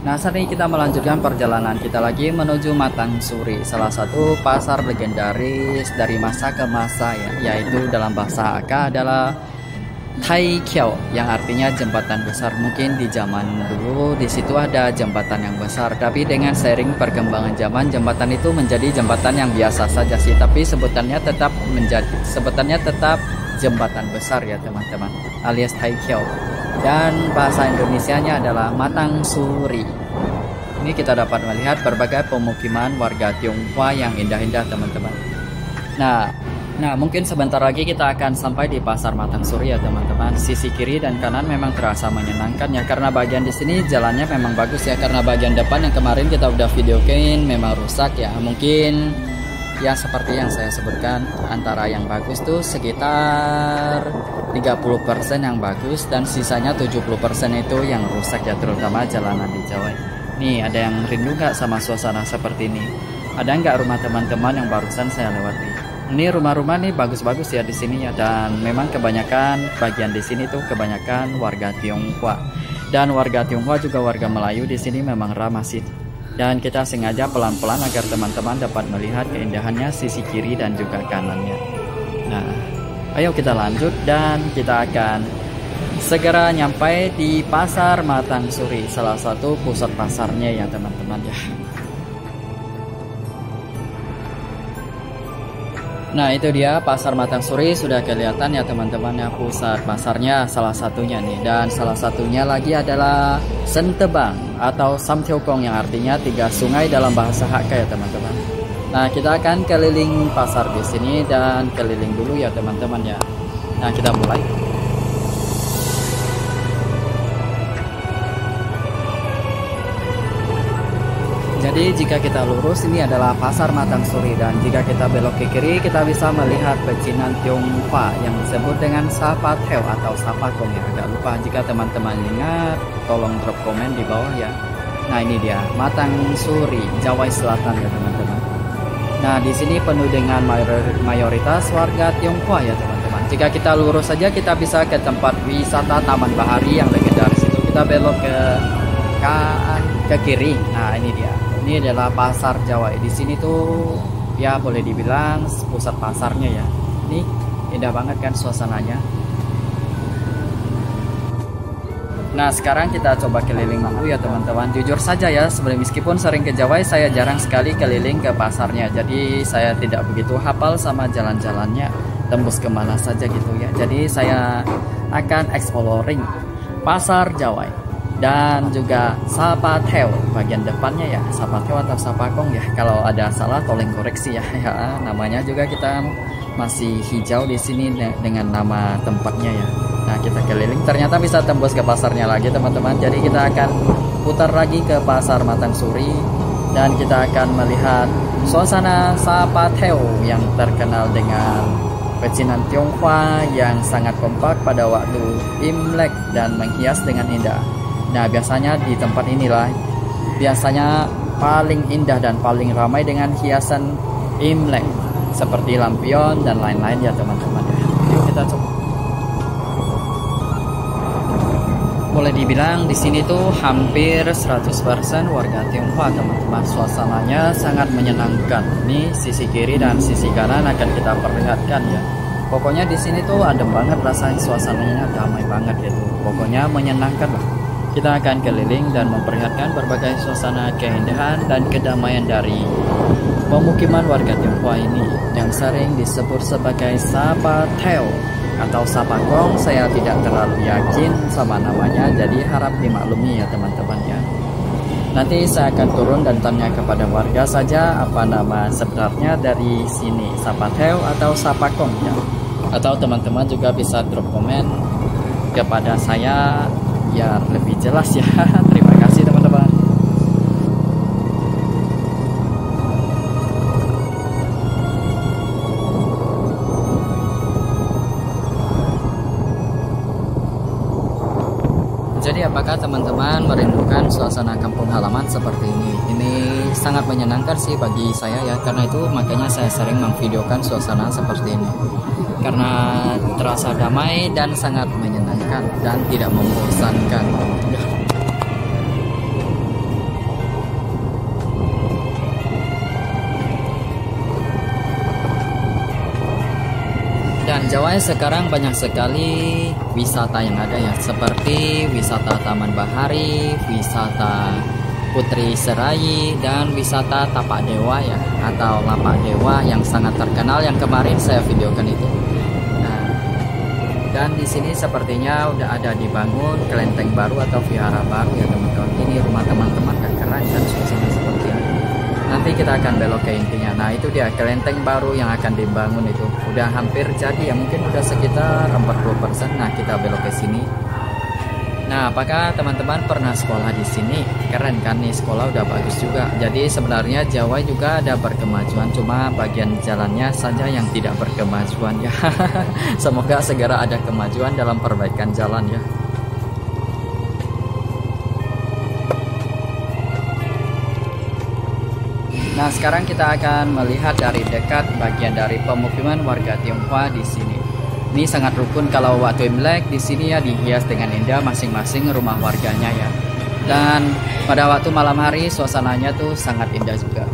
Nah, saat ini kita melanjutkan perjalanan kita lagi menuju Matang Suri, salah satu pasar legendaris dari masa ke masa ya, yaitu dalam bahasa Hakka adalah Tai Kiao, yang artinya jembatan besar. Mungkin di zaman dulu di situ ada jembatan yang besar, tapi dengan seiring perkembangan zaman jembatan itu menjadi jembatan yang biasa saja sih, tapi sebutannya tetap jembatan besar ya teman-teman, alias Tai Kiao. Dan bahasa Indonesianya adalah Matang Suri. Ini kita dapat melihat berbagai pemukiman warga Tionghoa yang indah-indah teman-teman. Nah, mungkin sebentar lagi kita akan sampai di pasar Matang Suri ya teman-teman. Sisi kiri dan kanan memang terasa menyenangkan ya, karena bagian di sini jalannya memang bagus ya, karena bagian depan yang kemarin kita udah videoin memang rusak ya. Mungkin ya seperti yang saya sebutkan, antara yang bagus tuh sekitar 30% yang bagus dan sisanya 70% itu yang rusak ya, terutama jalanan di Jawa. Nih, ada yang rindu nggak sama suasana seperti ini? Ada nggak rumah teman-teman yang barusan saya lewati? Ini rumah-rumah nih bagus-bagus ya di sini ya, dan memang kebanyakan bagian di sini tuh kebanyakan warga Tionghoa. Dan warga Tionghoa juga warga Melayu di sini memang ramah sih. Dan kita sengaja pelan-pelan agar teman-teman dapat melihat keindahannya sisi kiri dan juga kanannya. Nah, ayo kita lanjut dan kita akan segera nyampai di pasar Matang Suri, salah satu pusat pasarnya ya teman-teman ya. Nah, itu dia pasar Matang Suri, sudah kelihatan ya teman-teman ya, pusat pasarnya salah satunya nih. Dan salah satunya lagi adalah Sentebang atau Samtiokong, yang artinya 3 sungai dalam bahasa Hakka ya teman-teman. Nah, kita akan keliling pasar di sini dan keliling dulu ya teman-teman ya. Nah, kita mulai. Jadi jika kita lurus, ini adalah pasar Matang Suri, dan jika kita belok ke kiri kita bisa melihat pecinan Tionghoa yang disebut dengan Sapateo atau Sapakong ya. Agak lupa, jika teman-teman ingat tolong drop komen di bawah ya. Nah, ini dia Matang Suri, Jawa Selatan ya teman-teman. Nah, di sini penuh dengan mayoritas warga Tionghoa ya teman-teman. Jika kita lurus saja kita bisa ke tempat wisata Taman Bahari yang legendaris itu. Kita belok ke kiri. Nah, ini dia. Ini adalah pasar Jawa. Di sini tuh ya boleh dibilang pusat pasarnya ya. Ini indah banget kan suasananya. Nah, sekarang kita coba keliling dulu ya teman-teman. Jujur saja ya, meskipun sering ke Jawa, saya jarang sekali keliling ke pasarnya. Jadi saya tidak begitu hafal sama jalan-jalannya, tembus kemana saja gitu ya. Jadi saya akan exploring pasar Jawa dan juga Sapateo bagian depannya ya, Sapateo atau Sapakong ya. Kalau ada salah tolong koreksi ya. Ya, namanya juga kita masih hijau di sini dengan nama tempatnya ya. Nah, kita keliling, ternyata bisa tembus ke pasarnya lagi teman-teman. Jadi kita akan putar lagi ke pasar Matang Suri dan kita akan melihat suasana Sapateo yang terkenal dengan pecinan Tionghoa yang sangat kompak pada waktu Imlek dan menghias dengan indah. Nah, biasanya di tempat inilah biasanya paling indah dan paling ramai dengan hiasan Imlek seperti lampion dan lain-lain ya teman-teman. Yuk kita coba. Boleh dibilang di sini tuh hampir 100% warga Tionghoa teman-teman. Suasananya sangat menyenangkan. Ini sisi kiri dan sisi kanan akan kita perlihatkan ya. Pokoknya di sini tuh adem banget rasanya, suasananya damai banget gitu. Pokoknya menyenangkan lah. Kita akan keliling dan memperlihatkan berbagai suasana keindahan dan kedamaian dari pemukiman warga Tionghoa ini yang sering disebut sebagai Sapateo atau Sapakong. Saya tidak terlalu yakin sama namanya, jadi harap dimaklumi ya teman-teman ya. Nanti saya akan turun dan tanya kepada warga saja apa nama sebenarnya dari sini, Sapateo atau Sapakong ya. Atau teman-teman juga bisa drop komen kepada saya biar lebih jelas ya. Terima kasih teman-teman. Jadi apakah teman-teman merindukan suasana kampung halaman seperti ini? Ini sangat menyenangkan sih bagi saya ya, karena itu makanya saya sering memvideokan suasana seperti ini. Karena terasa damai dan sangat menyenangkan dan tidak membosankan. Dan Jawa sekarang banyak sekali wisata yang ada ya, seperti wisata Taman Bahari, wisata Putri Serai, dan wisata Tapak Dewa ya, atau Lapak Dewa yang sangat terkenal yang kemarin saya videokan itu. Nah, dan di sini sepertinya udah ada dibangun kelenteng baru atau vihara baru ya teman-teman. Ini rumah teman-teman kan keren kan suasana seperti ini. Nanti kita akan belok ke intinya. Nah itu dia kelenteng baru yang akan dibangun itu. Udah hampir jadi ya, mungkin udah sekitar 40%. Nah kita belok ke sini. Nah apakah teman-teman pernah sekolah di sini? Keren kan nih, sekolah udah bagus juga. Jadi sebenarnya Jawa juga ada berkemajuan, cuma bagian jalannya saja yang tidak berkemajuan ya. Semoga segera ada kemajuan dalam perbaikan jalan ya. Nah, sekarang kita akan melihat dari dekat bagian dari pemukiman warga Tionghoa di sini. Ini sangat rukun kalau waktu Imlek di sini ya, dihias dengan indah masing-masing rumah warganya ya. Dan pada waktu malam hari suasananya tuh sangat indah juga.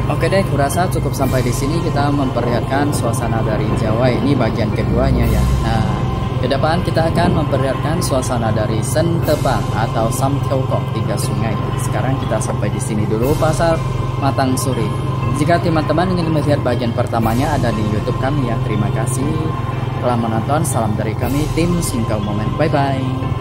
Oke deh, kurasa cukup sampai di sini kita memperlihatkan suasana dari Jawa. Ini bagian keduanya ya. Nah, ke depan kita akan memperlihatkan suasana dari Sentebang atau Samtiokok, 3 sungai. Sekarang kita sampai di sini dulu, Pasar Matang Suri. Jika teman-teman ingin melihat bagian pertamanya ada di YouTube kami ya. Terima kasih telah menonton. Salam dari kami tim Singkau Moment. Bye bye.